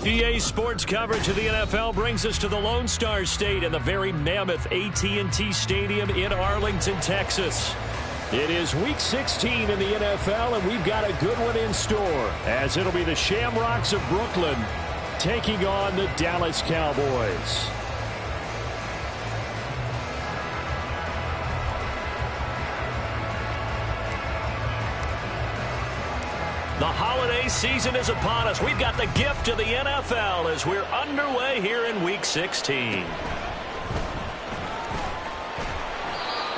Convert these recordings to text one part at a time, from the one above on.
EA Sports coverage of the NFL brings us to the Lone Star State and the very mammoth AT&T Stadium in Arlington, Texas. It is Week 16 in the NFL, and we've got a good one in store, as it'll be the Shamrocks of Brooklyn taking on the Dallas Cowboys. The holiday season is upon us. We've got the gift of the NFL as we're underway here in Week 16.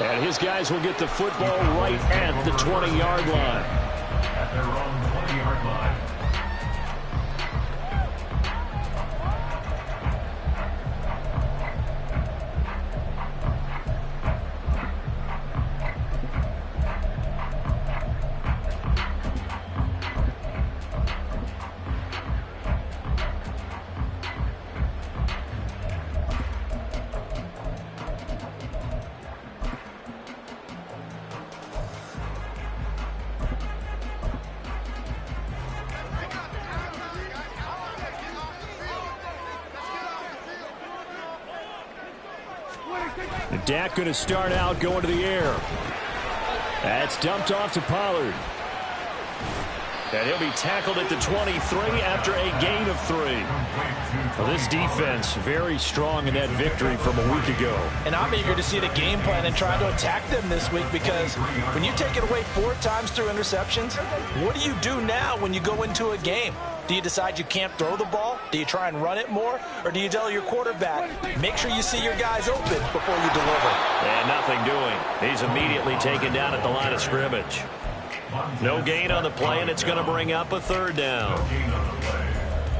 And his guys will get the football right at the 20-yard line. At their own 20-yard line. Dak going to start out going to the air. That's dumped off to Pollard. And he'll be tackled at the 23 after a gain of 3. Well, this defense very strong in that victory from a week ago. And I'm eager to see the game plan and try to attack them this week, because when you take it away 4 times through interceptions, what do you do now when you go into a game? Do you decide you can't throw the ball? Do you try and run it more? Or do you tell your quarterback, make sure you see your guys open before you deliver? And nothing doing. He's immediately taken down at the line of scrimmage. No gain on the play, and it's going to bring up a 3rd down.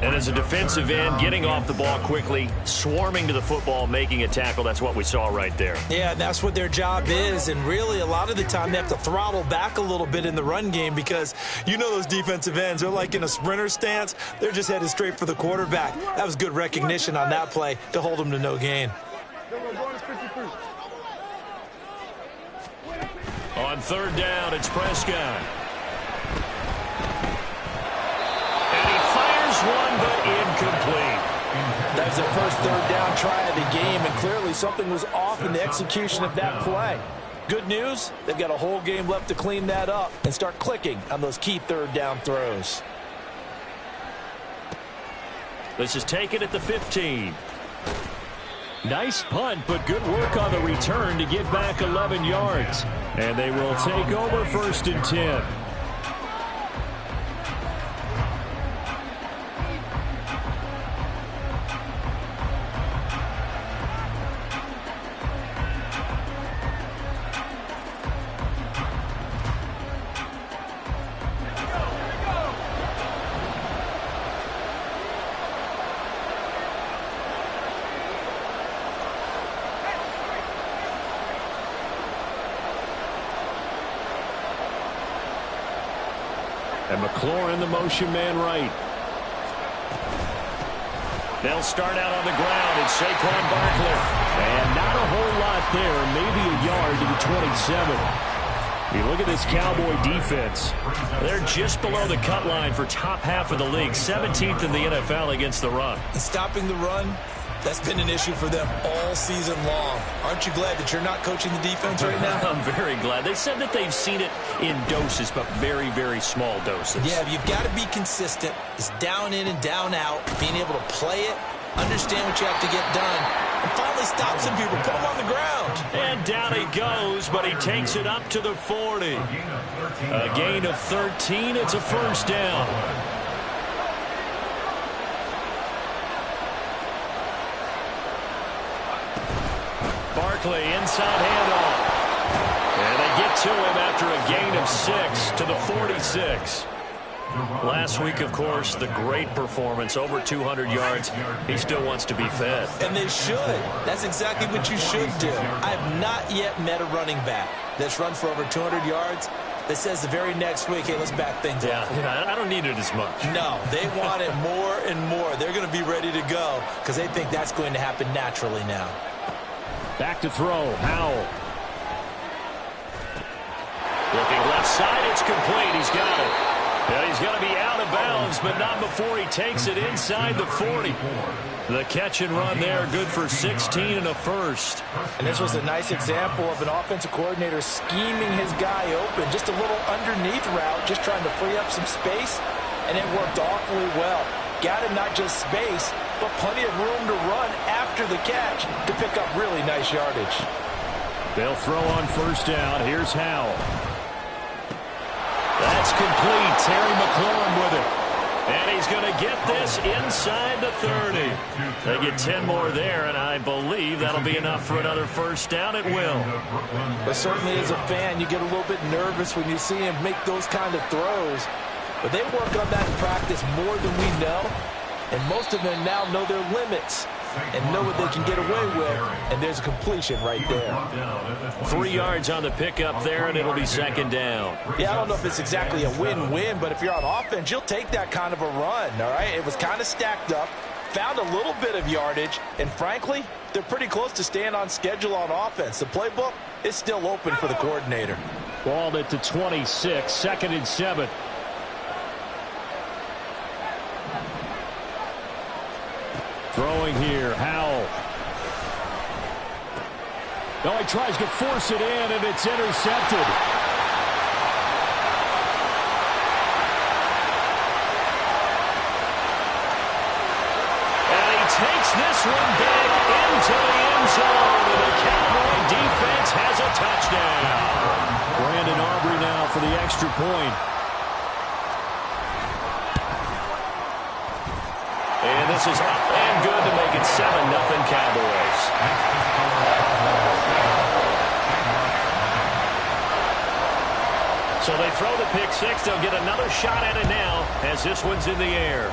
And as a defensive end, getting off the ball quickly, swarming to the football, making a tackle, that's what we saw right there. Yeah, and that's what their job is. And really, a lot of the time, they have to throttle back a little bit in the run game, because you know those defensive ends, they're like in a sprinter stance. They're just headed straight for the quarterback. That was good recognition on that play to hold them to no gain. On 3rd down, it's Prescott. And he fires one, but incomplete. That was their first 3rd down try of the game, and clearly something was off in the execution of that play. Good news, they've got a whole game left to clean that up and start clicking on those key 3rd down throws. This is taken at the 15. Nice punt, but good work on the return to get back 11 yards. And they will take over 1st and 10. And McLaurin, the motion man right. They'll start out on the ground, and Saquon Barkley. And not a whole lot there, maybe a yard to the 27. You look at this Cowboy defense. They're just below the cut line for top half of the league, 17th in the NFL against the run. And stopping the run, that's been an issue for them all season long. Aren't you glad that you're not coaching the defense right now? I'm very glad. They said that they've seen it in doses, but very, very small doses. Yeah, you've got to be consistent. It's down in and down out, being able to play it, understand what you have to get done, and finally stop some people, put them on the ground. And down he goes, but he takes it up to the 40. A gain of 13. It's a first down. Barkley, inside handoff. And they get to him after a gain of 6 to the 46. Last week, of course, the great performance, over 200 yards. He still wants to be fed. And they should. That's exactly what you should do. I have not yet met a running back that's run for over 200 yards that says the very next week, hey, let's back things up. Yeah, I don't need it as much. No, they want it more and more. They're going to be ready to go because they think that's going to happen naturally now. Back to throw, Howell. Looking left side, it's complete. He's got it. And he's going to be out of bounds, but not before he takes it inside the 40. The catch and run there, good for 16 and a first. And this was a nice example of an offensive coordinator scheming his guy open. Just a little underneath route, just trying to free up some space, and it worked awfully well. Got him not just space, but plenty of room to run after the catch to pick up really nice yardage. They'll throw on first down. Here's Howell. That's complete. Terry McLaurin with it. And he's going to get this inside the 30. They get 10 more there, and I believe that'll be enough for another first down. It will. But certainly as a fan, you get a little bit nervous when you see him make those kind of throws. But they work on that in practice more than we know. And most of them now know their limits and know what they can get away with. And there's a completion right there. 3 yards on the pickup there, and it'll be second down. Yeah, I don't know if it's exactly a win-win, but if you're on offense, you'll take that kind of a run, all right? It was kind of stacked up, found a little bit of yardage, and frankly, they're pretty close to staying on schedule on offense. The playbook is still open for the coordinator. Balled at the 26, 2nd and 7. Throwing here, Howell. No, he tries to force it in, and it's intercepted. And he takes this one back into the end zone, and the Cowboy defense has a touchdown. Brandon Aubrey now for the extra point. And this is up and good to make it 7-0 Cowboys. So they throw the pick six. They'll get another shot at it now as this one's in the air.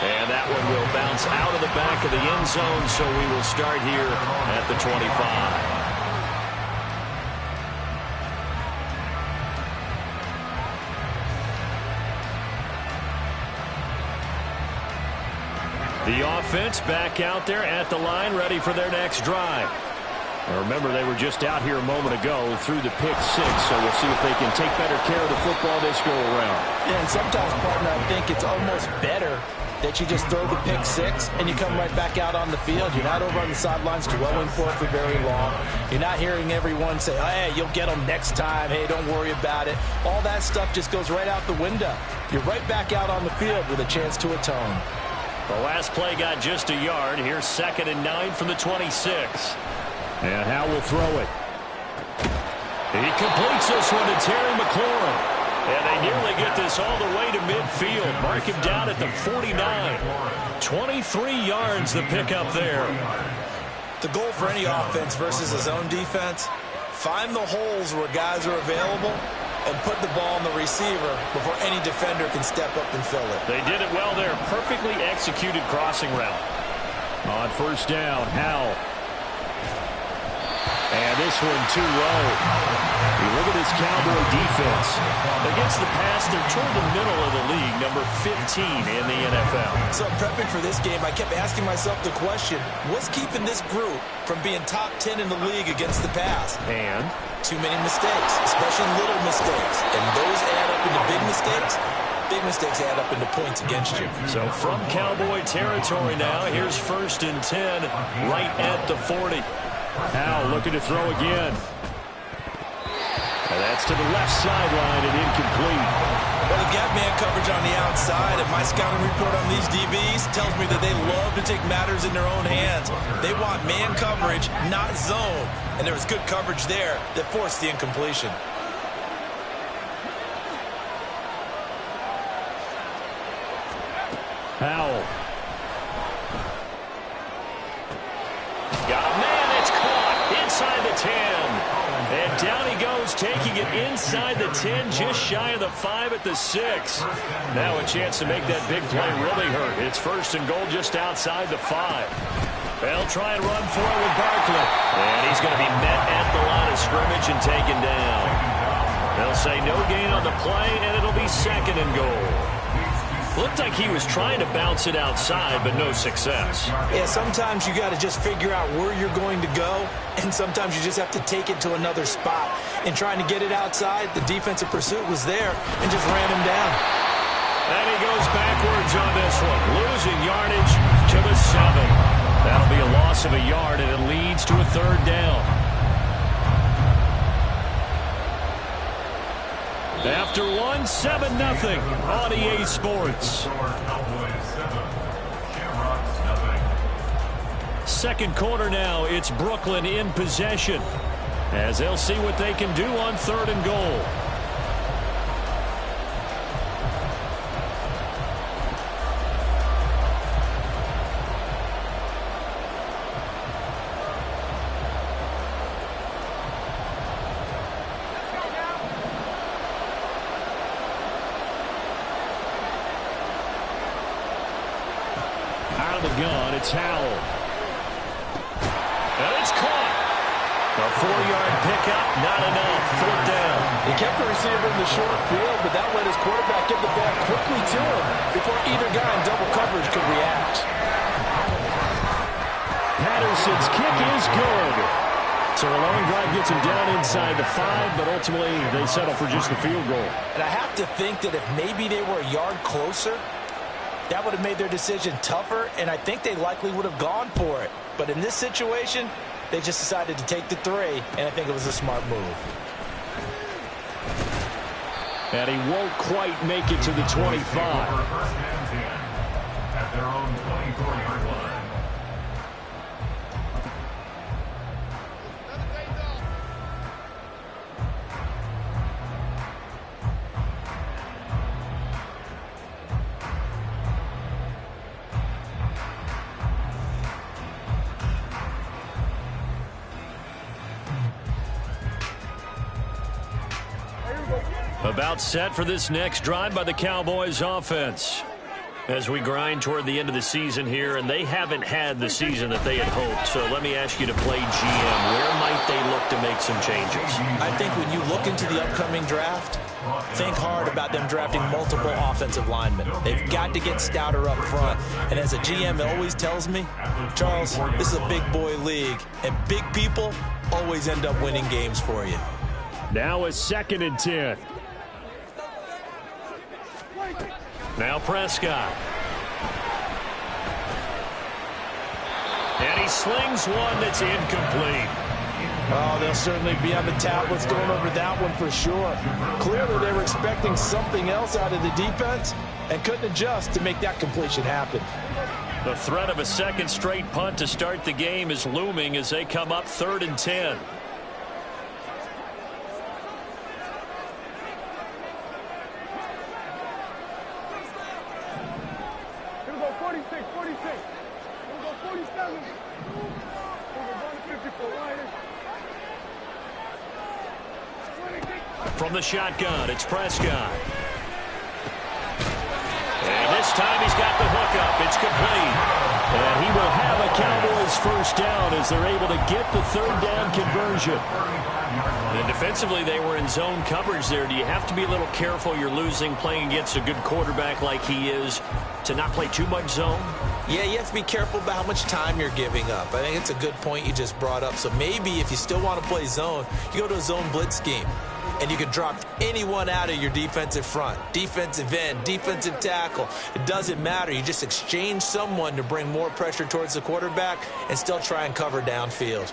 And that one will bounce out of the back of the end zone, so we will start here at the 25. The offense back out there at the line, ready for their next drive. Now remember, they were just out here a moment ago through the pick six, so we'll see if they can take better care of the football this go around. Yeah, and sometimes, partner, I think it's almost better that you just throw the pick six and you come right back out on the field. You're not over on the sidelines dwelling for it for very long. You're not hearing everyone say, oh, hey, you'll get them next time. Hey, don't worry about it. All that stuff just goes right out the window. You're right back out on the field with a chance to atone. The last play got just a yard. Here's 2nd and 9 from the 26. And how will throw it. He completes this one to Terry McLaurin. And they nearly get this all the way to midfield. Mark him down at the 49. 23 yards the pickup there. The goal for any offense versus a zone defense, find the holes where guys are available and put the ball on the receiver before any defender can step up and fill it. They did it well there. Perfectly executed crossing route. On first down, Howell. And this one too low. You look at this Cowboy defense. Against the pass, they're toward the middle of the league, number 15 in the NFL. So prepping for this game, I kept asking myself the question, what's keeping this group from being top 10 in the league against the pass? And? Too many mistakes, especially little mistakes. And those add up into big mistakes. Big mistakes add up into points against you. So from Cowboy territory now, here's 1st and 10, right at the 40. Now looking to throw again. And that's to the left sideline and incomplete. Well, they've got man coverage on the outside, and my scouting report on these DBs tells me that they love to take matters in their own hands. They want man coverage, not zone. And there was good coverage there that forced the incompletion. Howell. Got a man that's caught inside the 10. And down he goes, taking it inside the 10, just shy of the 5 at the 6. Now a chance to make that big play really hurt. It's first and goal just outside the 5. They'll try and run for it with Barkley. And he's going to be met at the line of scrimmage and taken down. They'll say no gain on the play, and it'll be second and goal. Looked like he was trying to bounce it outside, but no success. Yeah, sometimes you got to just figure out where you're going to go, and sometimes you just have to take it to another spot. In trying to get it outside, the defensive pursuit was there and just ran him down. And he goes backwards on this one, losing yardage to the 7. That'll be a loss of a yard, and it leads to a third down. After one, 7-0 on EA Sports. Second quarter now, it's Brooklyn in possession as they'll see what they can do on third and goal. Out of the gun, it's Howell. And it's caught. A 4-yard pickup, not enough. Fourth down. He kept the receiver in the short field, but that let his quarterback get the ball quickly to him before either guy in double coverage could react. Patterson's kick is good. So a long drive gets him down inside the 5, but ultimately they settle for just the field goal. And I have to think that if maybe they were a yard closer, that would have made their decision tougher, and I think they likely would have gone for it. But in this situation, they just decided to take the 3, and I think it was a smart move. And he won't quite make it to the 25. At their own 24-yard line. About set for this next drive by the Cowboys offense. As we grind toward the end of the season here, and they haven't had the season that they had hoped. So let me ask you to play GM. Where might they look to make some changes? I think when you look into the upcoming draft, think hard about them drafting multiple offensive linemen. They've got to get stouter up front. And as a GM always tells me, Charles, this is a big boy league, and big people always end up winning games for you. Now a 2nd and 10. Now Prescott. And he slings one that's incomplete. Oh, they'll certainly be on the tablets going over that one for sure. Clearly they were expecting something else out of the defense and couldn't adjust to make that completion happen. The threat of a second straight punt to start the game is looming as they come up 3rd and 10. From the shotgun, it's Prescott. And this time he's got the hookup. It's complete. And he will have a Cowboys first down as they're able to get the 3rd down conversion. And defensively, they were in zone coverage there. Do you have to be a little careful? You're losing playing against a good quarterback like he is to not play too much zone? Yeah, you have to be careful about how much time you're giving up. I think it's a good point you just brought up. So maybe if you still want to play zone, you go to a zone blitz scheme. And you can drop anyone out of your defensive front, defensive end, defensive tackle. It doesn't matter. You just exchange someone to bring more pressure towards the quarterback and still try and cover downfield.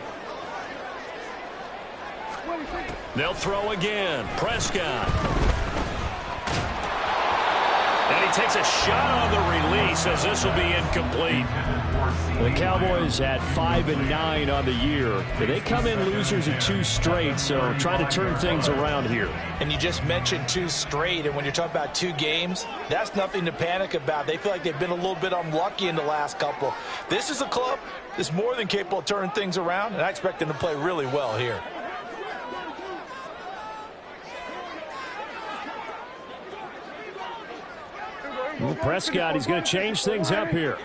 They'll throw again. Prescott. And he takes a shot on the release as this will be incomplete. The Cowboys at 5-9 on the year. They come in losers of 2 straight, so trying to turn things around here. And you just mentioned 2 straight, and when you're talking about 2 games, that's nothing to panic about. They feel like they've been a little bit unlucky in the last couple. This is a club that's more than capable of turning things around, and I expect them to play really well here. Well, Prescott, he's going to change things up here.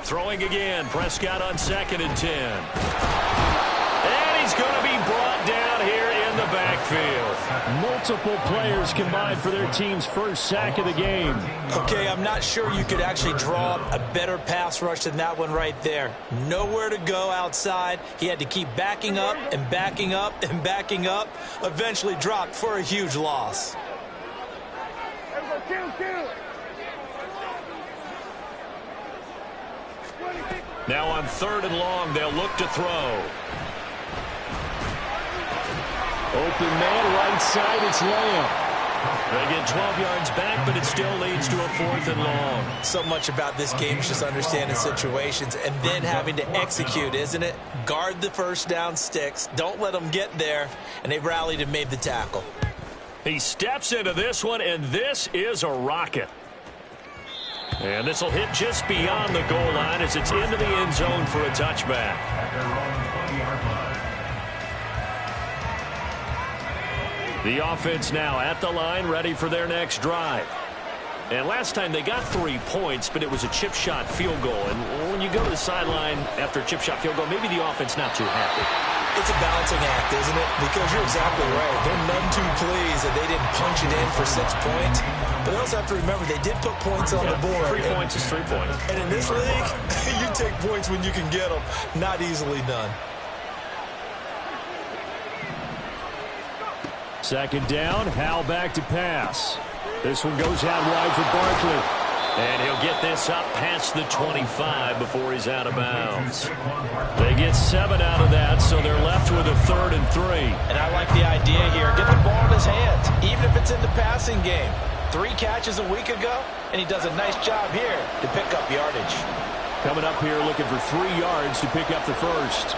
Throwing again. Prescott on 2nd and 10. And he's going to be brought down here in the backfield. Multiple players combined for their team's first sack of the game. Okay, I'm not sure you could actually draw up a better pass rush than that one right there. Nowhere to go outside. He had to keep backing up and backing up and backing up. Eventually dropped for a huge loss. Now on 3rd and long, they'll look to throw. Open man, right side, it's Lamb. They get 12 yards back, but it still leads to a 4th and long. So much about this game is just understanding situations and then having to execute, isn't it? Guard the first down sticks. Don't let them get there. And they rallied and made the tackle. He steps into this one, and this is a rocket. And this will hit just beyond the goal line as it's into the end zone for a touchback. The offense now at the line, ready for their next drive. And last time they got 3 points, but it was a chip shot field goal. And when you go to the sideline after a chip shot field goal, maybe the offense not too happy. It's a balancing act, isn't it? Because you're exactly right. They're none too pleased that they didn't punch it in for 6 points. But they also have to remember they did put points on the board. 3 points is 3 points. And in this league, you take points when you can get them. Not easily done. 2nd down, Howell back to pass. This one goes out wide for Barkley. And he'll get this up past the 25 before he's out of bounds. They get 7 out of that, so they're left with a 3rd and 3. And I like the idea here. Get the ball in his hands, even if it's in the passing game. 3 catches a week ago, and he does a nice job here to pick up yardage. Coming up here looking for 3 yards to pick up the first.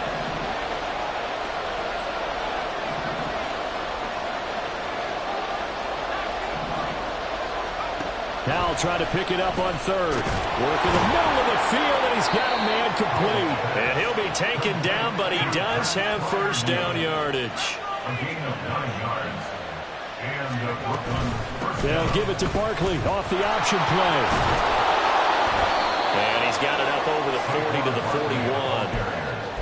Now trying to pick it up on 3rd. Work in the middle of the field, and he's got a man complete. And he'll be taken down, but he does have first down yardage. They'll give it to Barkley off the option play. And he's got it up over the 40 to the 41.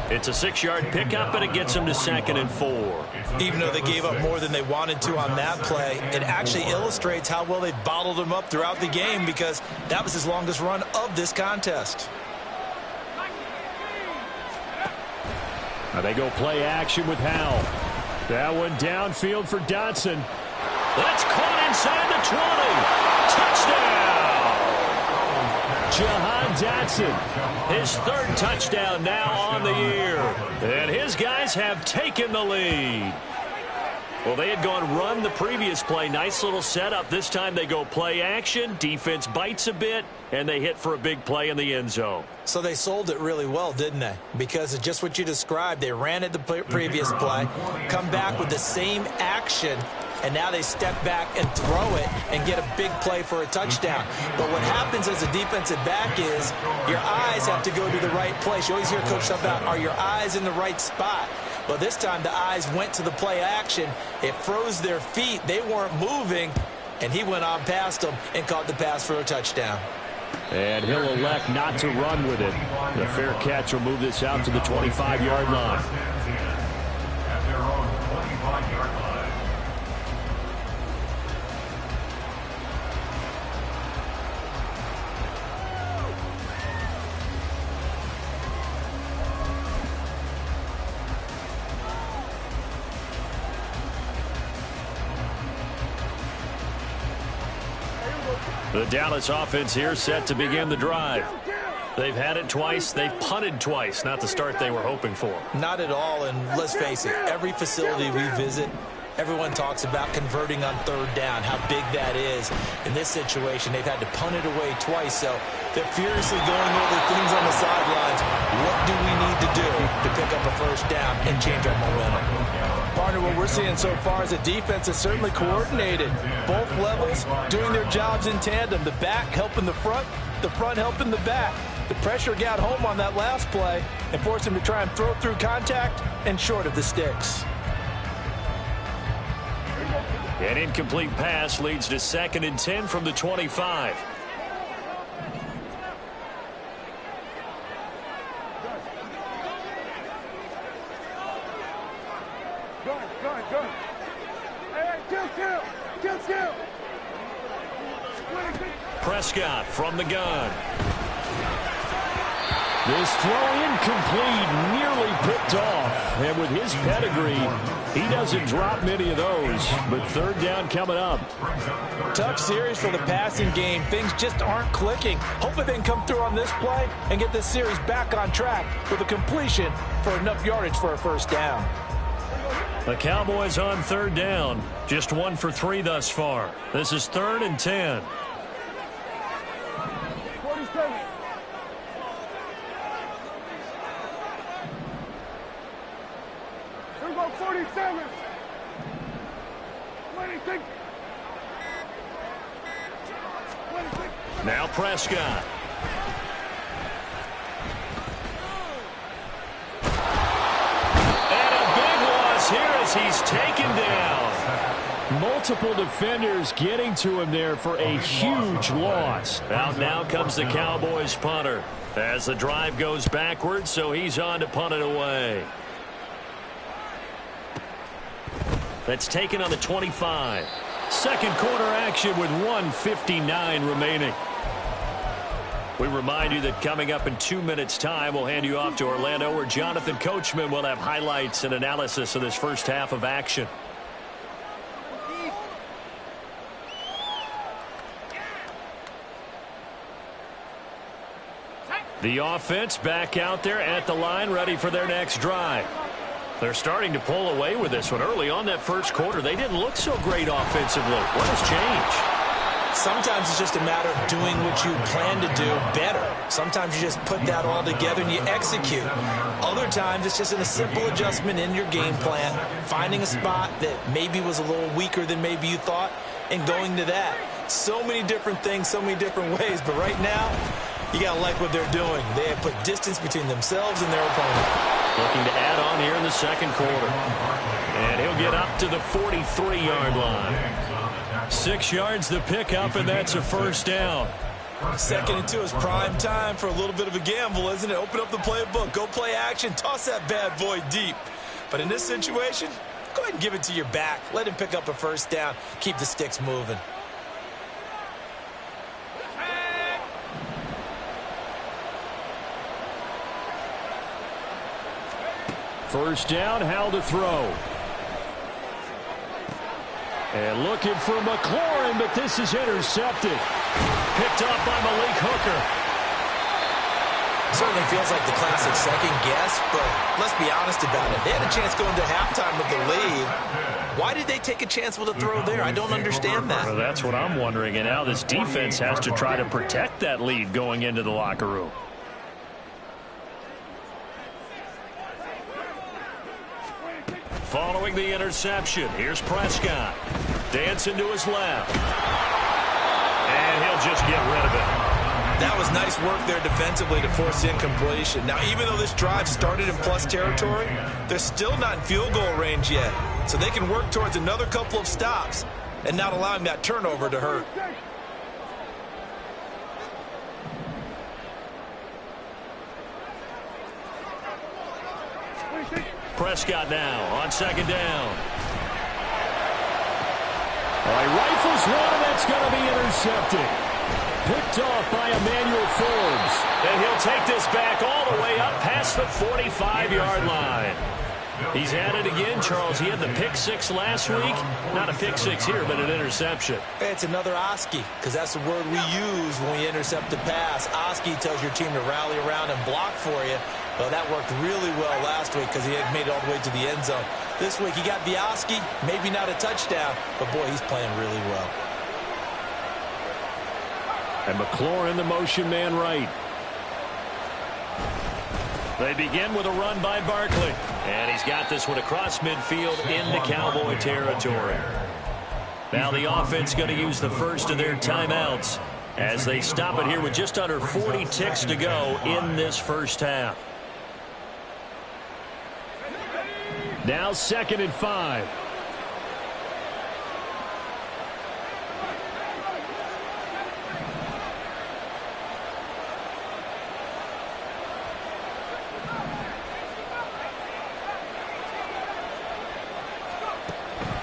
It's a 6-yard pickup, and it gets him to 2nd and 4. Even though they gave up more than they wanted to on that play, it actually illustrates how well they bottled him up throughout the game because that was his longest run of this contest. Now they go play action with Howell. That one downfield for Dotson. That's caught inside the 20. Touchdown! Jahan Dotson. His 3rd touchdown now on the year. And his guys have taken the lead. Well, they had gone run the previous play. Nice little setup. This time they go play action. Defense bites a bit, and they hit for a big play in the end zone. So they sold it really well, didn't they? Because of just what you described. They ran it the previous play, come back with the same action, and now they step back and throw it and get a big play for a touchdown. But what happens as a defensive back is your eyes have to go to the right place. You always hear Coach talk about, are your eyes in the right spot? But this time the eyes went to the play action. It froze their feet. They weren't moving, and he went on past them and caught the pass for a touchdown. And he'll elect not to run with it. The fair catch will move this out to the 25-yard line. The Dallas offense here set to begin the drive. They've had it twice. They've punted twice. Not the start they were hoping for. Not at all, and let's face it, every facility we visit, everyone talks about converting on third down, how big that is. In this situation, they've had to punt it away twice, so they're furiously going over things on the sidelines. What do we need to do to pick up a first down and change our momentum? Partner, what we're seeing so far is a defense is certainly coordinated. Both levels doing their jobs in tandem. The back helping the front helping the back. The pressure got home on that last play and forced him to try and throw through contact and short of the sticks. An incomplete pass leads to 2nd and 10 from the 25. Prescott from the gun. This throw incomplete, nearly picked off. And with his pedigree, he doesn't drop many of those. But 3rd down coming up. Tough series for the passing game. Things just aren't clicking. Hopefully they can come through on this play and get this series back on track with a completion for enough yardage for a first down. The Cowboys on 3rd down. Just 1 for 3 thus far. This is 3rd and 10. 47. Here we go, 47. 26. 26. Now Prescott. And a big loss here as he's taken down. Multiple defenders getting to him there for a huge loss. Out now comes the Cowboys punter as the drive goes backwards, so he's on to punt it away. That's taken on the 25. Second quarter action with 1:59 remaining. We remind you that coming up in 2 minutes' time, we'll hand you off to Orlando, where Jonathan Coachman will have highlights and analysis of this first half of action. The offense back out there at the line, ready for their next drive. They're starting to pull away with this one. Early on that first quarter, they didn't look so great offensively. What has changed? Sometimes it's just a matter of doing what you plan to do better. Sometimes you just put that all together and you execute. Other times it's just a simple adjustment in your game plan, finding a spot that maybe was a little weaker than maybe you thought, and going to that. So many different things, so many different ways, but right now, you got to like what they're doing. They have put distance between themselves and their opponent. Looking to add on here in the second quarter. And he'll get up to the 43-yard line. 6 yards to pick up, and that's a first down. 2nd and 2 is prime time for a little bit of a gamble, isn't it? Open up the playbook, go play action, toss that bad boy deep. But in this situation, go ahead and give it to your back. Let him pick up a first down. Keep the sticks moving. First down, how to throw. And looking for McLaurin, but this is intercepted. Picked up by Malik Hooker. Certainly feels like the classic second guess, but let's be honest about it. They had a chance going to halftime with the lead. Why did they take a chance with a throw there? I don't understand that. Well, that's what I'm wondering, and now this defense has to try to protect that lead going into the locker room. Following the interception, here's Prescott. Dancing to his left. And he'll just get rid of it. That was nice work there defensively to force incompletion. Now, even though this drive started in plus territory, they're still not in field goal range yet. So they can work towards another couple of stops and not allowing that turnover to hurt. Prescott now on second down. All right, rifles one, and that's going to be intercepted. Picked off by Emmanuel Forbes. And he'll take this back all the way up past the 45-yard line. He's had it again, Charles. He had the pick six last week. Not a pick six here, but an interception. It's another Oski, because that's the word we use when we intercept a pass. Oski tells your team to rally around and block for you. Well, that worked really well last week because he had made it all the way to the end zone. This week he got the Oski, maybe not a touchdown, but boy, he's playing really well. And McLaurin, the motion man right. They begin with a run by Barkley. And he's got this one across midfield into Cowboy territory. Now the offense going to use the first of their timeouts as they stop it here with just under 40 ticks to go in this first half. Now 2nd and 5.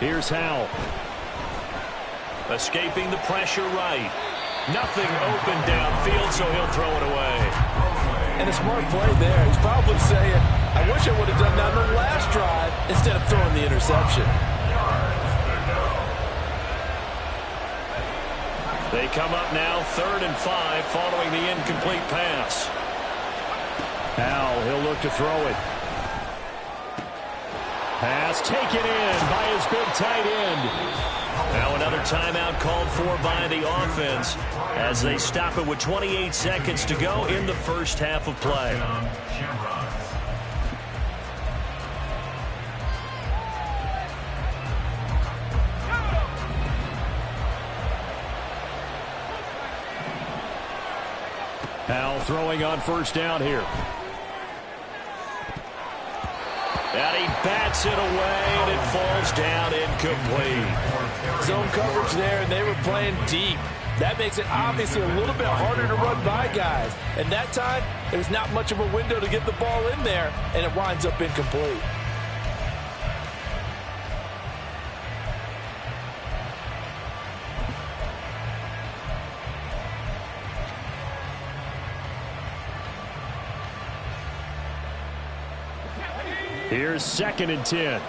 Here's Howell. Escaping the pressure right. Nothing open downfield, so he'll throw it away. And a smart play there. He's probably saying, I wish I would have done that on the last drive instead of throwing the interception. They come up now 3rd and 5 following the incomplete pass. Howell, he'll look to throw it. Pass taken in by his big tight end. Now another timeout called for by the offense as they stop it with 28 seconds to go in the first half of play. Howell throwing on first down here. And he bats it away, and it falls down incomplete. Zone coverage there, and they were playing deep. That makes it obviously a little bit harder to run by guys. And that time, there's not much of a window to get the ball in there, and it winds up incomplete. Here's 2nd and 10.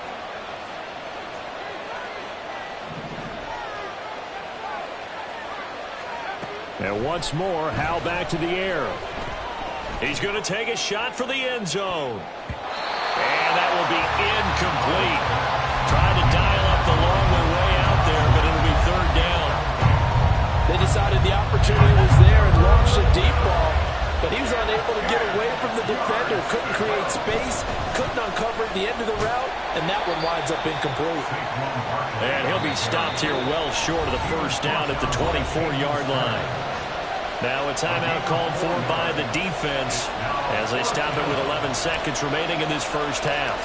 And once more, Howell back to the air. He's going to take a shot for the end zone. And that will be incomplete. Trying to dial up the long way out there, but it'll be 3rd down. They decided the opportunity was there and launched a deep ball, but he was unable to get away from the defender. Couldn't create space, couldn't uncover the end of the route, and that one winds up incomplete. And he'll be stopped here well short of the first down at the 24-yard line. Now a timeout called for by the defense as they stop it with 11 seconds remaining in this first half.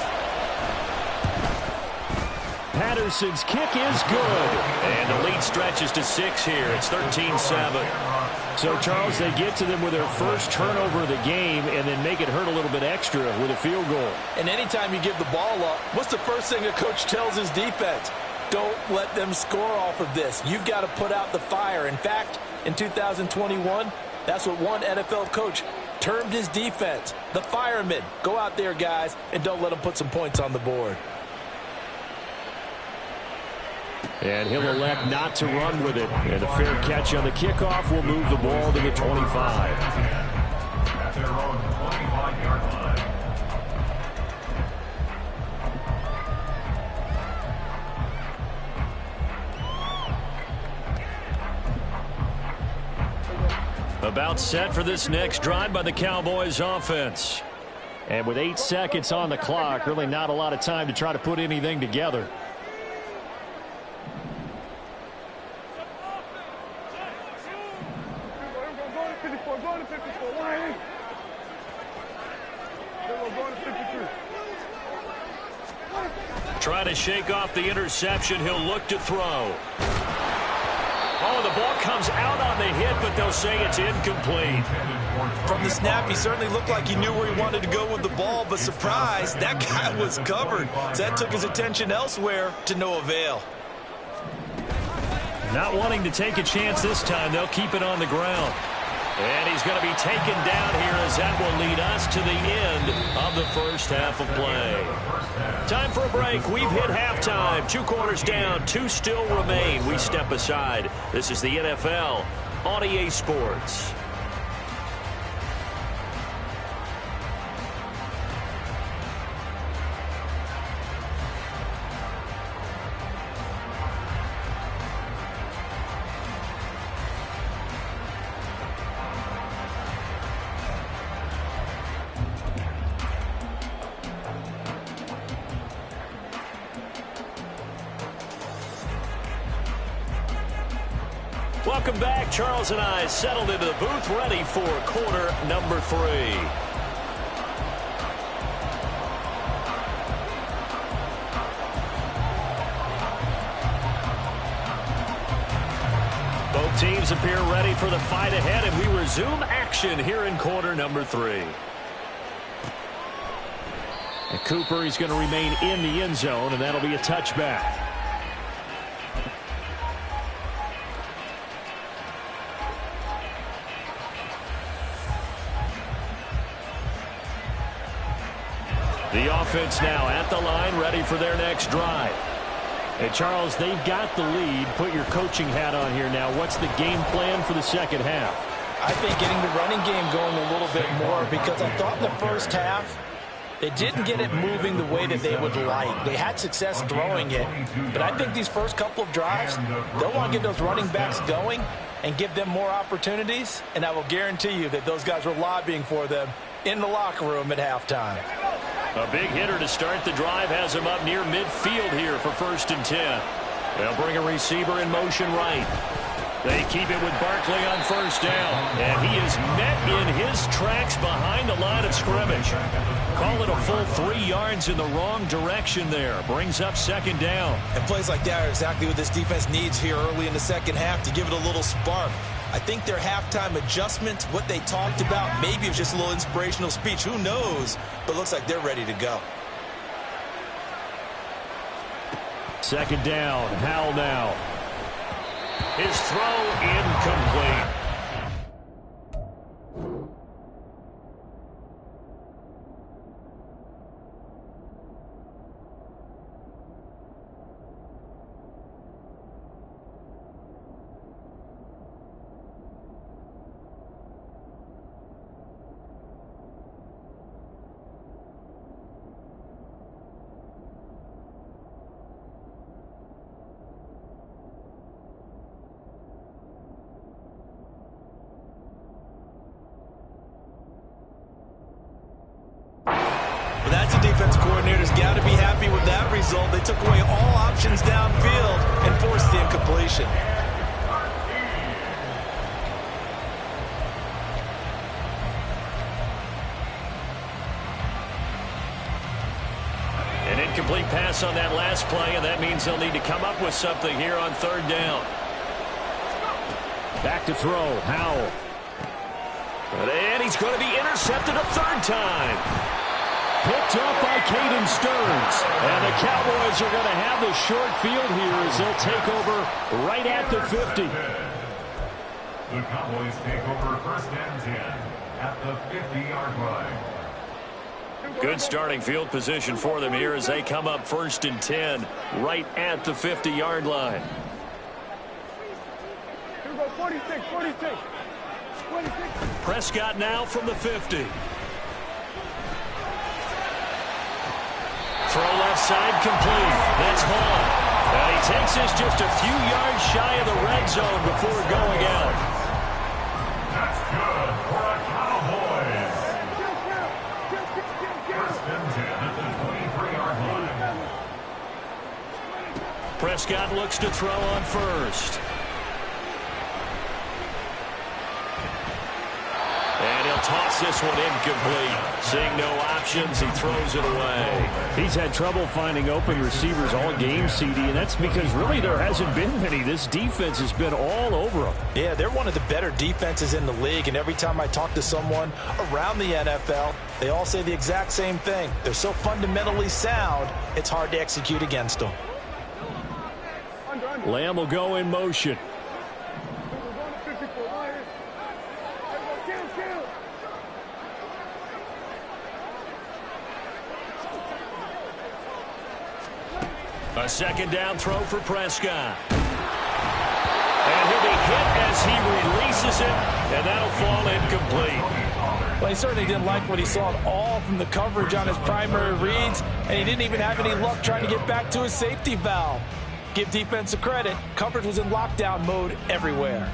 Patterson's kick is good. And the lead stretches to 6 here. It's 13-7. So, Charles, they get to them with their first turnover of the game and then make it hurt a little bit extra with a field goal. And anytime you give the ball up, what's the first thing a coach tells his defense? Don't let them score off of this. You've got to put out the fire. In fact, in 2021, that's what one NFL coach termed his defense, the firemen. Go out there, guys, and don't let them put some points on the board. And he'll elect not to run with it. And a fair catch on the kickoff will move the ball to the 25. At their own 25-yard line. About set for this next drive by the Cowboys offense. And with 8 seconds on the clock, really not a lot of time to try to put anything together. Trying to shake off the interception. He'll look to throw. Oh, the ball comes out on the hit, but they'll say it's incomplete. From the snap, he certainly looked like he knew where he wanted to go with the ball, but surprise, that guy was covered. So that took his attention elsewhere to no avail. Not wanting to take a chance this time, they'll keep it on the ground. And he's going to be taken down here as that will lead us to the end of the first half of play. Time for a break. We've hit halftime. 2 quarters down, 2 still remain. We step aside. This is the NFL on EA Sports. Welcome back. Charles and I settled into the booth, ready for quarter number 3. Both teams appear ready for the fight ahead, and we resume action here in quarter number 3. And Cooper, he's going to remain in the end zone, and that'll be a touchback. The offense now at the line, ready for their next drive. And Charles, they've got the lead. Put your coaching hat on here now. What's the game plan for the second half? I think getting the running game going a little bit more, because I thought in the first half they didn't get it moving the way that they would like. They had success throwing it, but I think these first couple of drives, they'll want to get those running backs going and give them more opportunities, and I will guarantee you that those guys were lobbying for them in the locker room at halftime. A big hitter to start the drive has him up near midfield here for 1st and 10. They'll bring a receiver in motion right. They keep it with Barkley on 1st down, and he is met in his tracks behind the line of scrimmage. Call it a full 3 yards in the wrong direction there. Brings up 2nd down. And plays like that are exactly what this defense needs here early in the second half to give it a little spark. I think their halftime adjustment, what they talked about, maybe it was just a little inspirational speech. Who knows? But looks like they're ready to go. 2nd down. Howell now. His throw incomplete. That's a defense coordinator's got to be happy with that result. They took away all options downfield and forced the incompletion. An incomplete pass on that last play, and that means they'll need to come up with something here on 3rd down. Back to throw. Howell. And he's going to be intercepted a 3rd time. Picked up by Caden Stearns. And the Cowboys are going to have the short field here as they'll take over right at the 50. The Cowboys take over 1st and 10 at the 50-yard line. Good starting field position for them here as they come up 1st and 10 right at the 50-yard line. Here we go, 46, 46. 26. Prescott now from the 50. Throw left side complete. That's Hall. And he takes this just a few yards shy of the red zone before going out. That's good for the Cowboys. 1st and 10 at the 23-yard line. Prescott looks to throw on 1st. And he'll toss this one incomplete. Seeing no options, he throws it away. He's had trouble finding open receivers all game, CD, and that's because really there hasn't been many. This defense has been all over them. Yeah, they're one of the better defenses in the league, and every time I talk to someone around the NFL, they all say the exact same thing. They're so fundamentally sound, it's hard to execute against them. Lamb will go in motion. A second down throw for Prescott. And he'll be hit as he releases it, and that'll fall incomplete. Well, he certainly didn't like what he saw at all from the coverage on his primary reads, and he didn't even have any luck trying to get back to his safety valve. Give defense a credit. Coverage was in lockdown mode everywhere.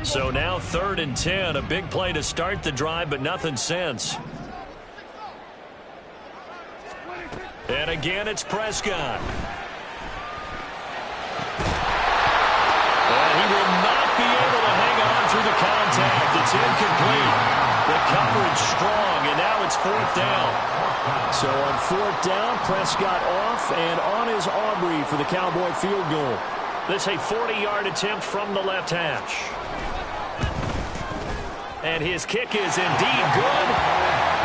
So now 3rd and 10. A big play to start the drive, but nothing since. And again, it's Prescott. And he will not be able to hang on through the contact. It's incomplete. The coverage strong, and now it's 4th down. So on 4th down, Prescott off, and on is Aubrey for the Cowboy field goal. This a 40-yard attempt from the left hash. And his kick is indeed good.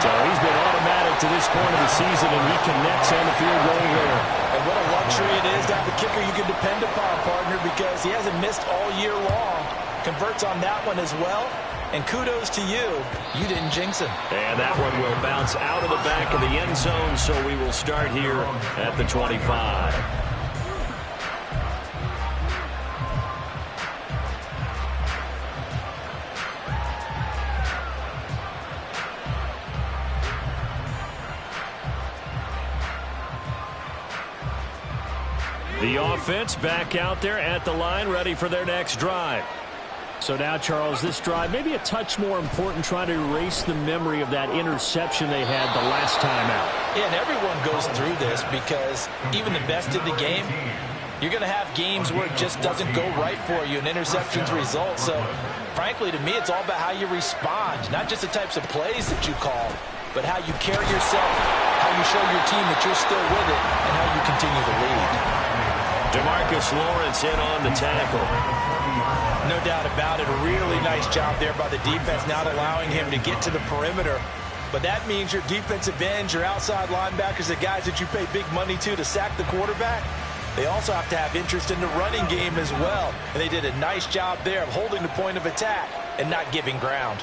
So he's been automatic to this point of the season, and he connects on the field goal there. And what a luxury it is to have a kicker you can depend upon, partner, because he hasn't missed all year long. Converts on that one as well. And kudos to you. You didn't jinx him. And that one will bounce out of the back of the end zone, so we will start here at the 25. The offense back out there at the line, ready for their next drive. So now, Charles, this drive maybe a touch more important, trying to erase the memory of that interception they had the last time out. Yeah, and everyone goes through this because even the best in the game, you're going to have games where it just doesn't go right for you, and interceptions result. So, frankly, to me, it's all about how you respond, not just the types of plays that you call, but how you carry yourself, how you show your team that you're still with it, and how you continue to lead. DeMarcus Lawrence in on the tackle. No doubt about it. A really nice job there by the defense, not allowing him to get to the perimeter. But that means your defensive ends, your outside linebackers, the guys that you pay big money to sack the quarterback, they also have to have interest in the running game as well. And they did a nice job there of holding the point of attack and not giving ground.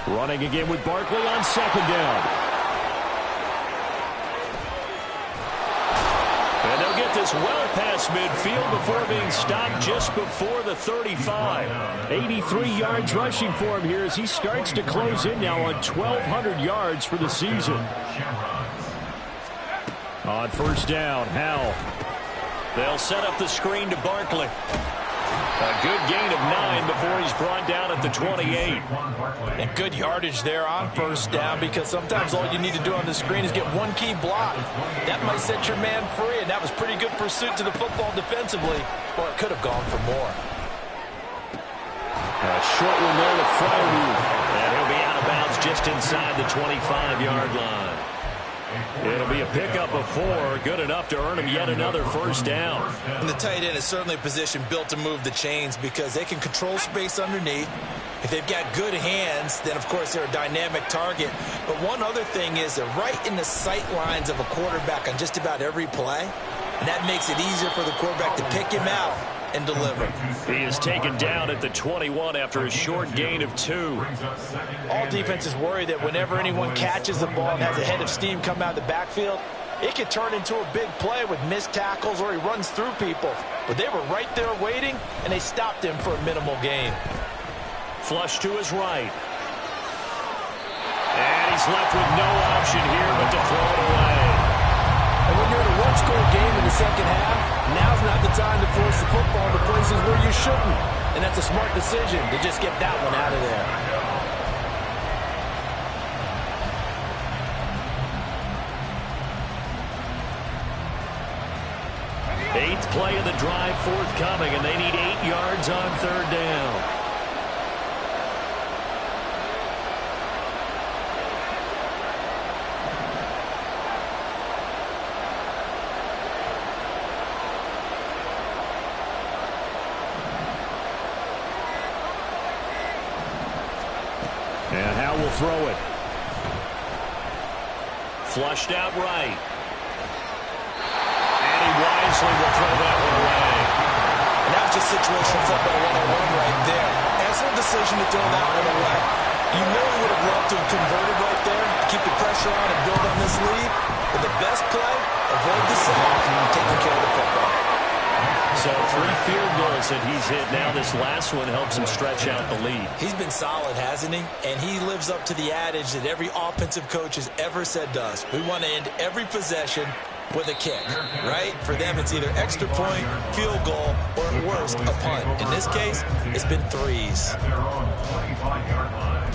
Running again with Barkley on 2nd down. And they'll get this well past midfield before being stopped just before the 35. 83 yards rushing for him here as he starts to close in now on 1,200 yards for the season. On 1st down, Howell. They'll set up the screen to Barkley. A good gain of 9 before he's brought down at the 28. And good yardage there on 1st down, because sometimes all you need to do on the screen is get one key block. That might set your man free, and that was pretty good pursuit to the football defensively, or it could have gone for more. A short one there to Fryermuth. And he'll be out of bounds just inside the 25-yard line. It'll be a pickup of 4, good enough to earn him yet another 1st down. And the tight end is certainly a position built to move the chains because they can control space underneath. If they've got good hands, then, of course, they're a dynamic target. But one other thing is they're right in the sight lines of a quarterback on just about every play, and that makes it easier for the quarterback to pick him out and deliver. He is taken down at the 21 after a short gain of 2. All defenses worry that whenever anyone catches the ball and has a head of steam come out of the backfield, it could turn into a big play with missed tackles or he runs through people. But they were right there waiting, and they stopped him for a minimal gain. Flush to his right. And he's left with no option here but to throw it away. And when you're in a one-score game in the second half, now's not the time to force the football to places where you shouldn't. And that's a smart decision to just get that one out of there. Eighth play of the drive forthcoming, and they need 8 yards on 3rd down. And Howell will throw it. Flushed out right. And he wisely will throw that one away. And that bunch of situational football 101 right there. Excellent decision to throw that one away. You know he would have loved to have converted right there, keep the pressure on and build on this lead. But the best play, avoid the sack, taking care of the football. So 3 field goals that he's hit now. This last one helps him stretch out the lead. He's been solid, hasn't he? And he lives up to the adage that every offensive coach has ever said to us. We want to end every possession with a kick, right? For them, it's either extra point, field goal, or at worst, a punt. In this case, it's been threes. At their own 25-yard line.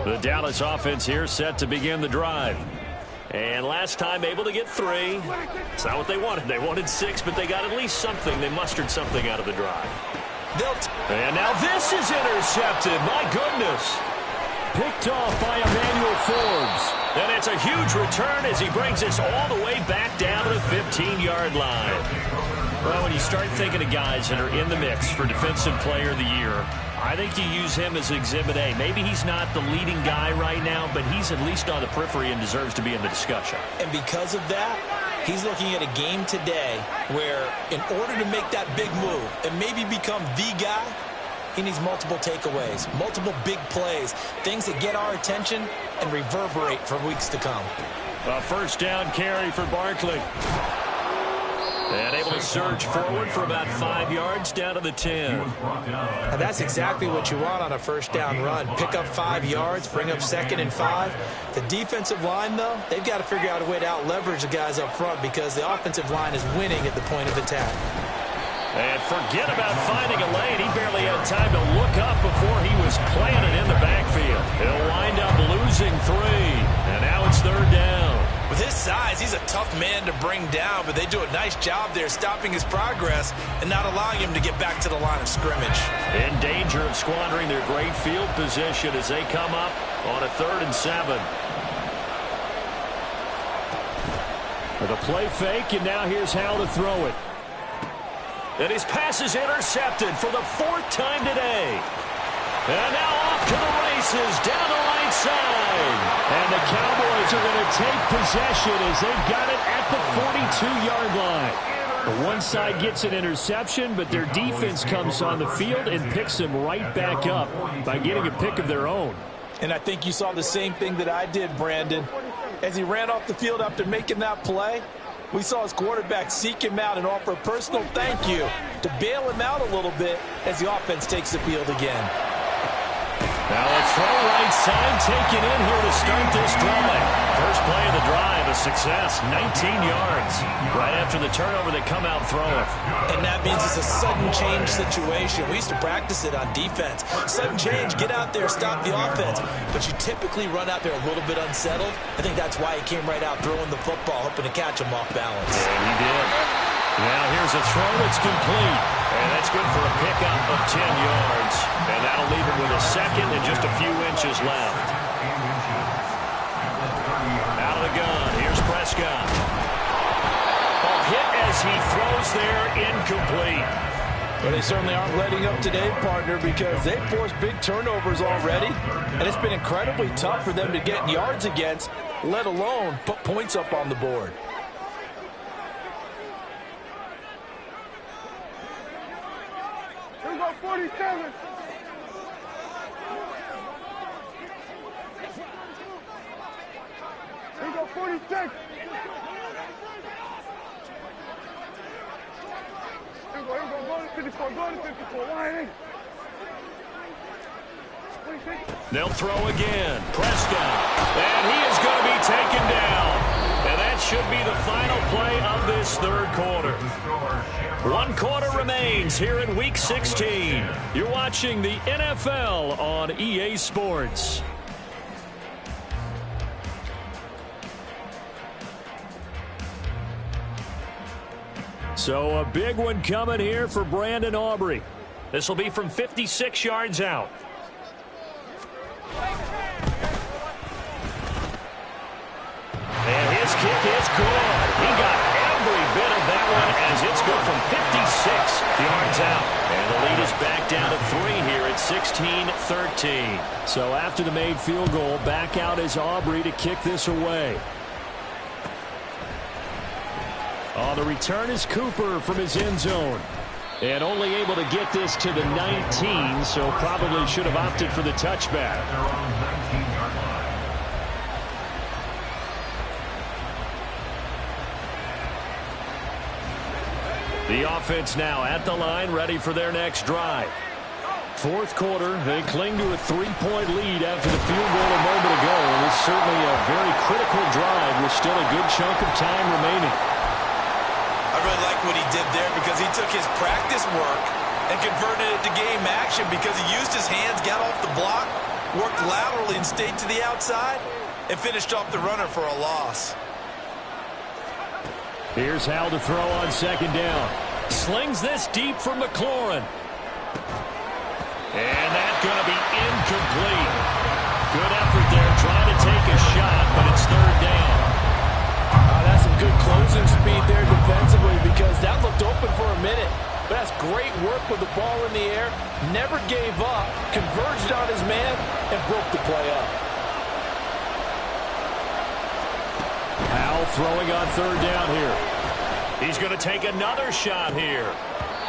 The Dallas offense here set to begin the drive. And last time able to get 3. It's not what they wanted. They wanted 6, but they got at least something. They mustered something out of the drive. And now this is intercepted. My goodness. Picked off by Emmanuel Forbes. And it's a huge return as he brings us all the way back down to the 15-yard line. Well, when you start thinking of guys that are in the mix for Defensive Player of the Year, I think you use him as Exhibit A. Maybe he's not the leading guy right now, but he's at least on the periphery and deserves to be in the discussion. And because of that, he's looking at a game today where in order to make that big move and maybe become the guy, he needs multiple takeaways, multiple big plays, things that get our attention and reverberate for weeks to come. A first down carry for Barkley. And able to surge forward for about 5 yards down to the 10. And that's exactly what you want on a first down run. Pick up 5 yards, bring up 2nd and 5. The defensive line, though, they've got to figure out a way to out-leverage the guys up front because the offensive line is winning at the point of attack. And forget about finding a lane. He barely had time to look up before he was planted in the backfield. He'll wind up losing 3. And now it's 3rd down. With his size, he's a tough man to bring down, but they do a nice job there stopping his progress and not allowing him to get back to the line of scrimmage. In danger of squandering their great field position as they come up on a 3rd and 7. With a play fake, and now here's how to throw it. And his pass is intercepted for the 4th time today. And now off to the races down the right side. And the Cowboys are going to take possession as they've got it at the 42-yard line. The one side gets an interception, but their defense comes on the field and picks them right back up by getting a pick of their own. And I think you saw the same thing that I did, Brandon. As he ran off the field after making that play, we saw his quarterback seek him out and offer a personal thank you to bail him out a little bit as the offense takes the field again. Now a throw right side taken in here to start this drive. First play of the drive, a success, 19 yards. Right after the turnover, they come out throwing. And that means it's a sudden change situation. We used to practice it on defense. Sudden change, get out there, stop the offense. But you typically run out there a little bit unsettled. I think that's why he came right out throwing the football, hoping to catch him off balance. And he did. Now here's a throw that's complete. And that's good for a pickup of 10 yards. And that'll leave him with a 2nd and just a few inches left. Out of the gun, here's Prescott. A hit as he throws there, incomplete. But they certainly aren't letting up today, partner, because they've forced big turnovers already. And it's been incredibly tough for them to get yards against, let alone put points up on the board. Here we go, 47. Here we go, 46. Here we go, go to 54, go to 54. Why ain't? 26. They'll throw again. Prescott. And he is going to be taken down. And that should be the final play of this 3rd quarter. 1 quarter remains here in Week 16. You're watching the NFL on EA Sports. So a big one coming here for Brandon Aubrey. This will be from 56 yards out. And his kick is good. He got every bit of that one as it's good from 56 yards out. And the lead is back down to 3 here at 16-13. So after the made field goal, back out is Aubrey to kick this away. On the return is Cooper from his end zone. And only able to get this to the 19, so probably should have opted for the touchback. The offense now at the line, ready for their next drive. Fourth quarter, they cling to a 3-point lead after the field goal a moment ago. It's certainly a very critical drive with still a good chunk of time remaining. I really like what he did there because he took his practice work and converted it to game action because he used his hands, got off the block, worked laterally and stayed to the outside, and finished off the runner for a loss. Here's Hal to throw on second down. Slings this deep for McLaurin. And that's going to be incomplete. Good effort there trying to take a shot, but it's third down. That's some good closing speed there defensively because that looked open for a minute. But that's great work with the ball in the air. Never gave up, converged on his man, and broke the play up. Hal throwing on third down here. He's going to take another shot here.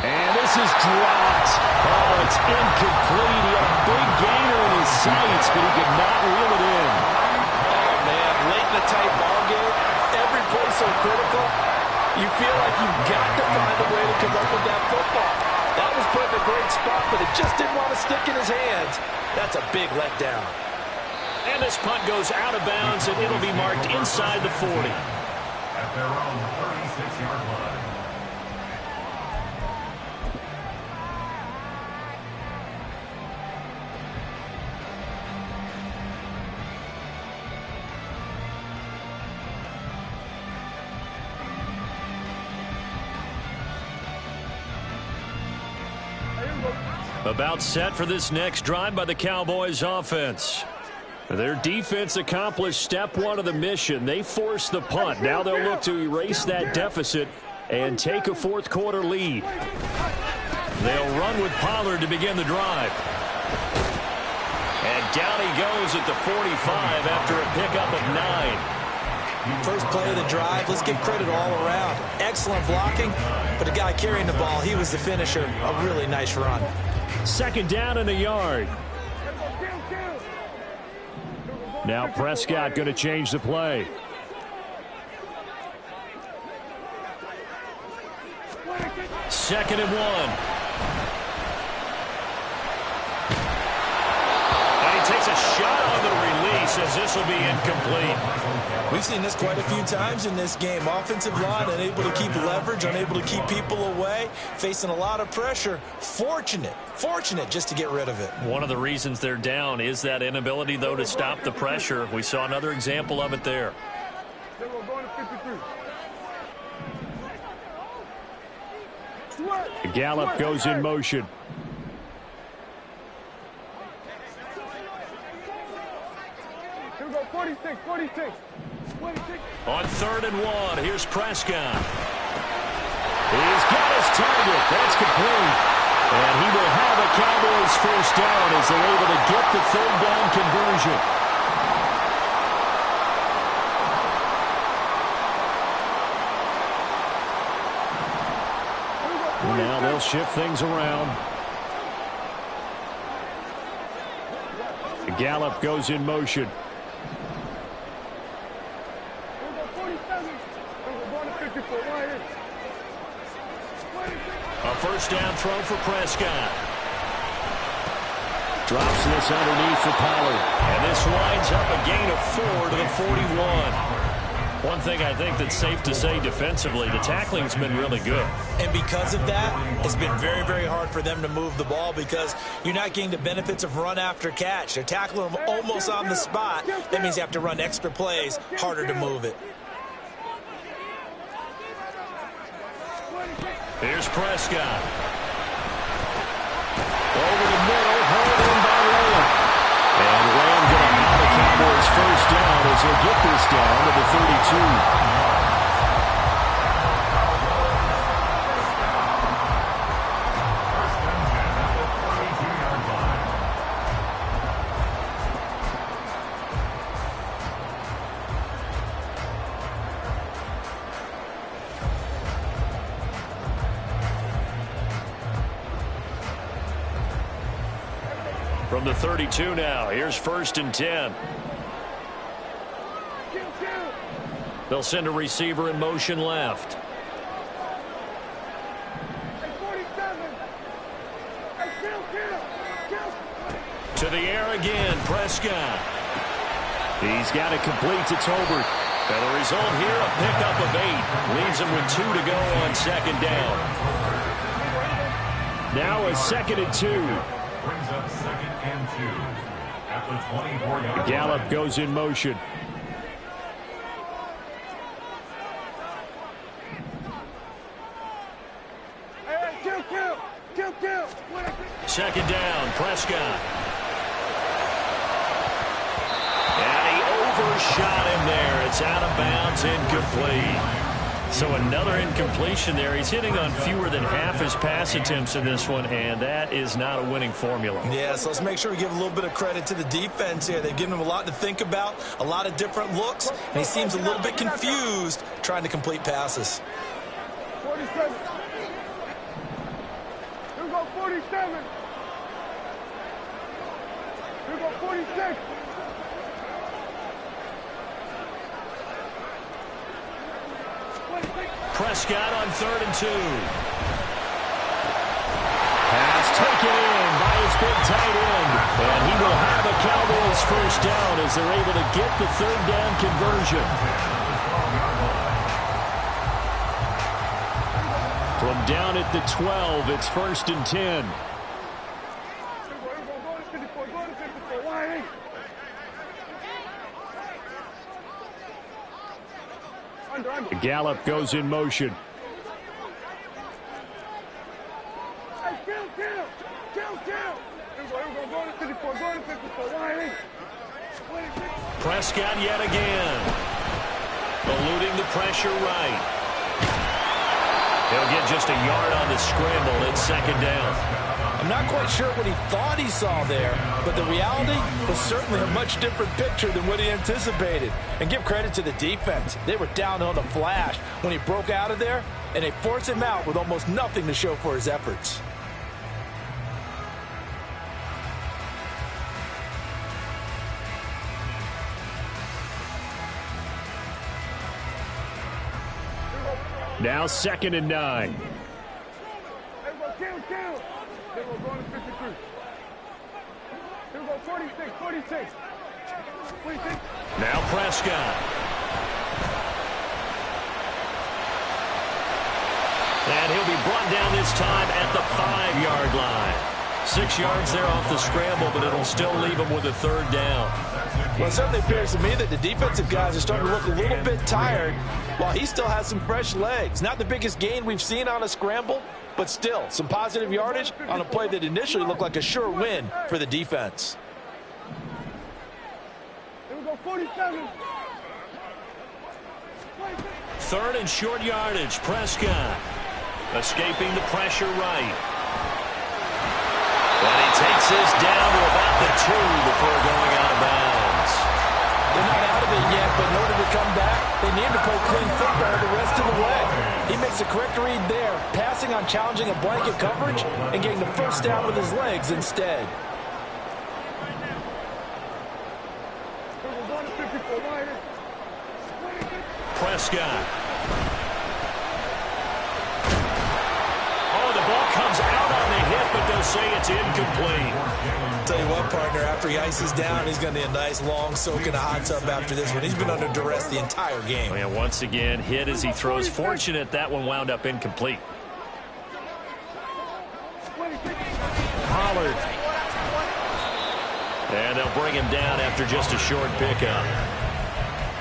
And this is dropped. Oh, it's incomplete. He had a big gainer in his sights, but he could not reel it in. Oh, man, late in a tight ball game, every play so critical, you feel like you've got to find a way to come up with that football. That was put in a great spot, but it just didn't want to stick in his hands. That's a big letdown. And this punt goes out of bounds, and it'll be marked inside the 40. At their own 36-yard line. About set for this next drive by the Cowboys offense. Their defense accomplished step one of the mission. They forced the punt. Now they'll look to erase that deficit and take a fourth quarter lead. They'll run with Pollard to begin the drive. And down he goes at the 45 after a pickup of 9. First play of the drive, let's give credit all around. Excellent blocking, but the guy carrying the ball, he was the finisher. A really nice run. Second down and a yard. Now Prescott going to change the play. Second and 1. And he takes a shot on the release as this will be incomplete. We've seen this quite a few times in this game. Offensive line unable to keep leverage, unable to keep people away, facing a lot of pressure. Fortunate just to get rid of it. One of the reasons they're down is that inability, though, to stop the pressure. We saw another example of it there. Gallup goes in motion. Here we go, 46. On third and 1, here's Prescott. He's got his target. That's complete. And he will have a Cowboys first down as they're able to get the third down conversion. Now they'll shift things around. Gallup goes in motion. A first down throw for Prescott. Drops this underneath for Pollard. And this winds up a gain of 4 to the 41. One thing I think that's safe to say defensively, the tackling's been really good. And because of that, it's been very, very hard for them to move the ball because you're not getting the benefits of run after catch. They're tackling them almost on the spot. That means you have to run extra plays, harder to move it. Here's Prescott. Over the middle, hauled in by Lamb. And Lamb going to have the Cowboys first down as he'll get this down to the 32. From the 32 now, here's 1st and 10. They'll send a receiver in motion left. To the air again, Prescott. He's got it complete to Tolbert. And the result here, a pickup of 8. Leaves him with 2 to go on 2nd down. Now a 2nd and 2. Brings up 2nd and 2. At the 24-yard Gallup line. goes in motion. Second down, Prescott. And he overshot him there. It's out of bounds, incomplete. So another incompletion there. He's hitting on fewer than half his pass attempts in this one, and that is not a winning formula. Yeah, so let's make sure we give a little bit of credit to the defense here. They've given him a lot to think about, a lot of different looks, and he seems a little bit confused trying to complete passes. 47. Here we go, 47. Here we go, 46. Prescott on 3rd and 2. Pass taken in by his big tight end. And he will have a Cowboys 1st down as they're able to get the 3rd down conversion. From down at the 12, it's 1st and 10. Gallup goes in motion. Prescott yet again. Eluding the pressure right. He'll get just a yard on the scramble. It's 2nd down. I'm not quite sure what he thought he saw there, but the reality was certainly a much different picture than what he anticipated. And give credit to the defense. They were down on the flash when he broke out of there, and they forced him out with almost nothing to show for his efforts. Now 2nd and 9. Here we go, going to 53. Here we go, 46, 46. 46. Now Prescott. And he'll be brought down this time at the 5-yard line. 6 yards there off the scramble, but it'll still leave him with a 3rd down. Well, it certainly appears to me that the defensive guys are starting to look a little bit tired while he still has some fresh legs. Not the biggest gain we've seen on a scramble, but still some positive yardage on a play that initially looked like a sure win for the defense. Here we go, 47. 3rd and short yardage. Prescott escaping the pressure right. And he takes this down to about the 2 before going out of bounds. They're not out of it yet, but in order to come back, they need to play clean football the rest of the way. He makes the correct read there, passing on challenging a blanket coverage and getting the 1st down with his legs instead. Prescott. Oh, the ball comes out on the hit, but they'll say it's incomplete. Tell you what, partner, after he ices down, he's going to need a nice long soak in a hot tub after this one. He's been under duress the entire game. And once again, hit as he throws. Fortunate that one wound up incomplete. Pollard. And they'll bring him down after just a short pickup.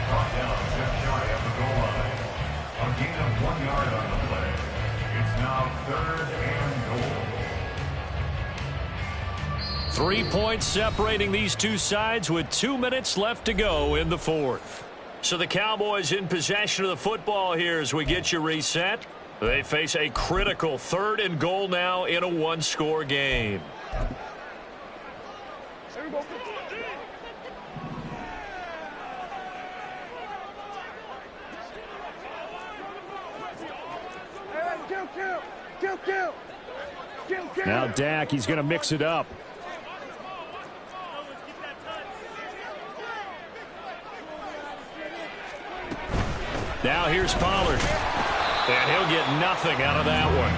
Brought down just shy of the goal line. A gain of 1 yard on the play. It's now 3rd and goal. 3 points separating these two sides with 2 minutes left to go in the 4th. So the Cowboys in possession of the football here as we get you reset. They face a critical 3rd and goal now in a 1-score game. Here we go. Now Dak, he's going to mix it up. Now here's Pollard. And he'll get nothing out of that one.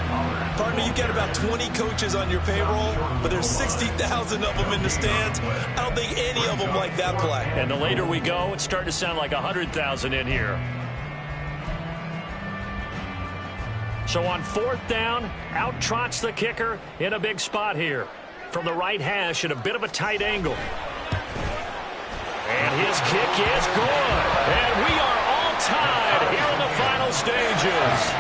Partner, you've got about 20 coaches on your payroll, but there's 60,000 of them in the stands. I don't think any of them like that play. And the later we go, it's starting to sound like 100,000 in here. So on 4th down, out trots the kicker in a big spot here. From the right hash at a bit of a tight angle. And his kick is good. And we are all tied here in the final stages.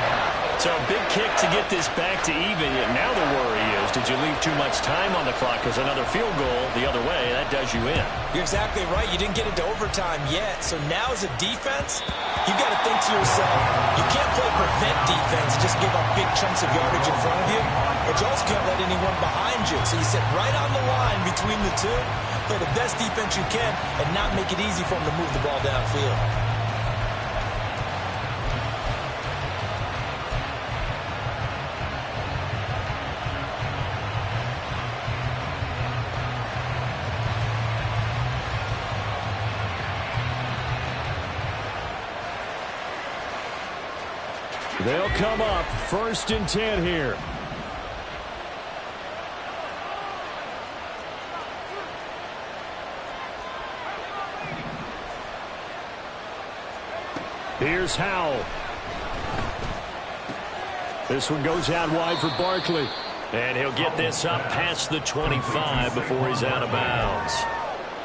So a big kick to get this back to even. Now the worry is, did you leave too much time on the clock? Because another field goal the other way, that does you in. You're exactly right. You didn't get into overtime yet. So now as a defense, you've got to think to yourself, you can't play prevent defense, just give up big chunks of yardage in front of you. But you also can't let anyone behind you. So you sit right on the line between the two, play the best defense you can, and not make it easy for them to move the ball downfield. They'll come up 1st and 10 here. Here's Howell. This one goes out wide for Barkley. And he'll get this up past the 25 before he's out of bounds.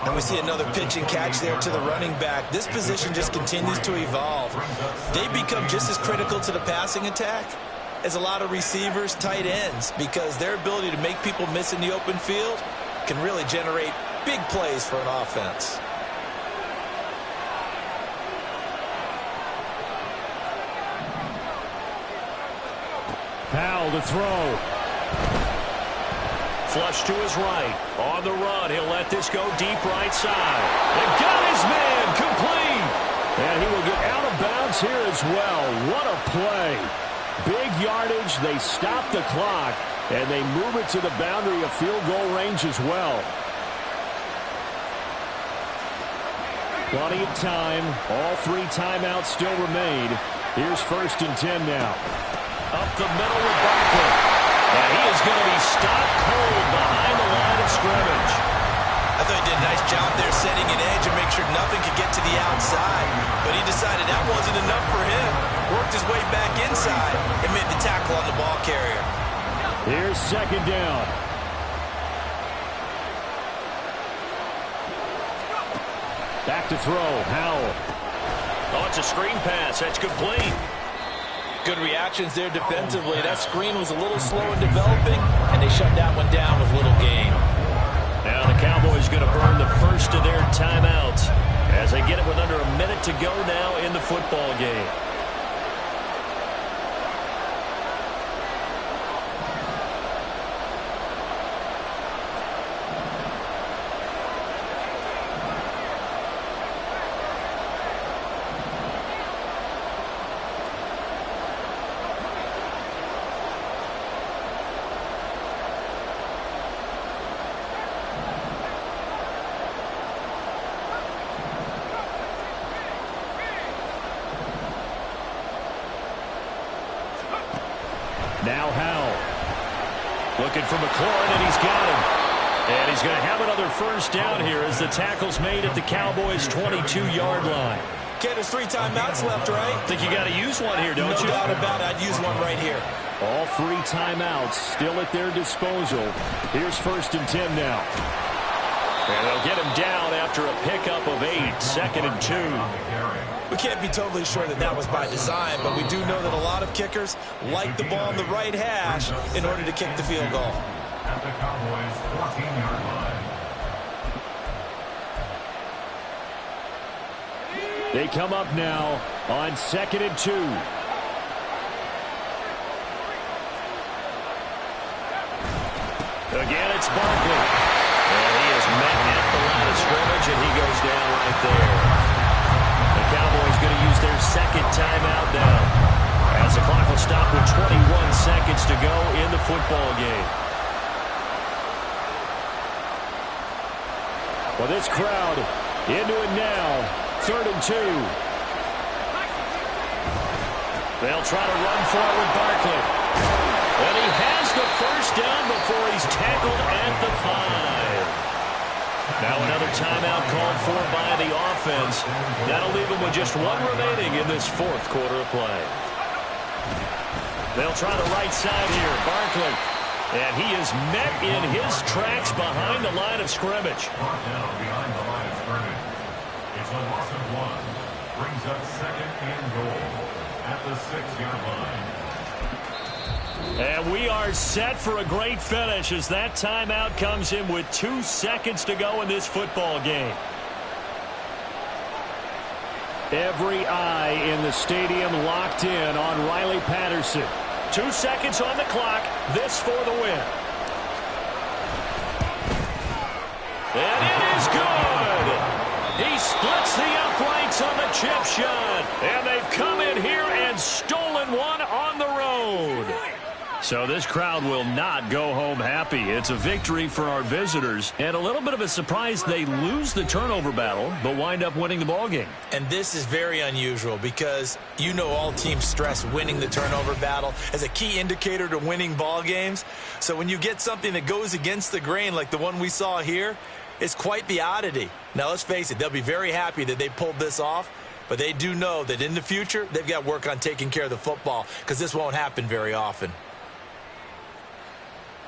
And we see another pitch and catch there to the running back. This position just continues to evolve. They become just as critical to the passing attack as a lot of receivers, tight ends, because their ability to make people miss in the open field can really generate big plays for an offense. Powell to throw. Flush to his right. On the run, he'll let this go deep right side. And got his man complete. And he will get out of bounds here as well. What a play. Big yardage. They stop the clock. And they move it to the boundary of field goal range as well. Plenty of time. All 3 timeouts still remain. Here's 1st and 10 now. Up the middle with Barkley. And he is going to be stopped cold behind the line of scrimmage. I thought he did a nice job there setting an edge and make sure nothing could get to the outside. But he decided that wasn't enough for him. Worked his way back inside and made the tackle on the ball carrier. Here's 2nd down. Back to throw. Howell. Oh, it's a screen pass. That's complete. Good reactions there defensively. That screen was a little slow in developing, and they shut that one down with little gain. Now the Cowboys going to burn the first of their timeouts as they get it with under a minute to go now in the football game. Now Howell. Looking for McLaurin, and he's got him. And he's going to have another 1st down here as the tackle's made at the Cowboys' 22-yard line. Okay, there's 3 timeouts left, right? Think you got to use one here, don't you? No doubt about it. I'd use one right here. All 3 timeouts still at their disposal. Here's 1st and 10 now. And they'll get him down after a pickup of 8. 2nd and 2. We can't be totally sure that that was by design, but we do know that a lot of kickers like the ball on the right hash in order to kick the field goal. At the Cowboys' 14-yard line. They come up now on 2nd and 2. Again, it's Barkley. And he is met at the line of scrimmage, and he goes down right there. The Cowboys going to use their 2nd timeout now, as the clock will stop with 21 seconds to go in the football game. Well, this crowd into it now. 3rd and 2. They'll try to run for it with Barkley. And he has the first down before he's tackled at the 5. Now another timeout called for by the offense. That'll leave him with just one remaining in this fourth quarter of play. They'll try the right side here. Barkley. And he is met in his tracks behind the line of scrimmage. Brought down behind the line of scrimmage. It's a loss of 1. Brings up second and goal at the 6-yard line. And we are set for a great finish as that timeout comes in with 2 seconds to go in this football game. Every eye in the stadium locked in on Riley Patterson. 2 seconds on the clock. This for the win. And it is good. He splits the uprights on the chip shot. And they've come in here and stolen one on the road. So this crowd will not go home happy. It's a victory for our visitors. And a little bit of a surprise, they lose the turnover battle, but wind up winning the ball game. And this is very unusual because you know all teams stress winning the turnover battle as a key indicator to winning ball games. So when you get something that goes against the grain like the one we saw here, it's quite the oddity. Now let's face it, they'll be very happy that they pulled this off, but they do know that in the future they've got work on taking care of the football because this won't happen very often.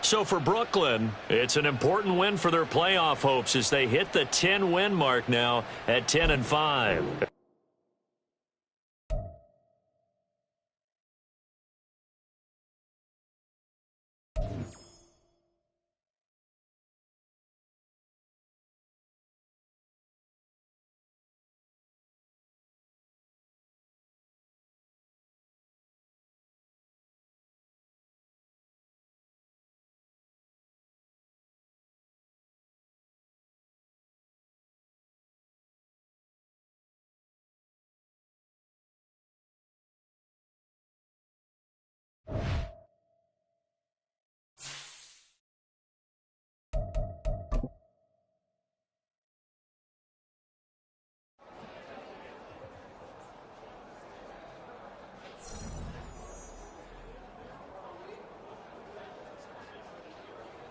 So for Brooklyn, it's an important win for their playoff hopes as they hit the 10-win mark now at 10-5.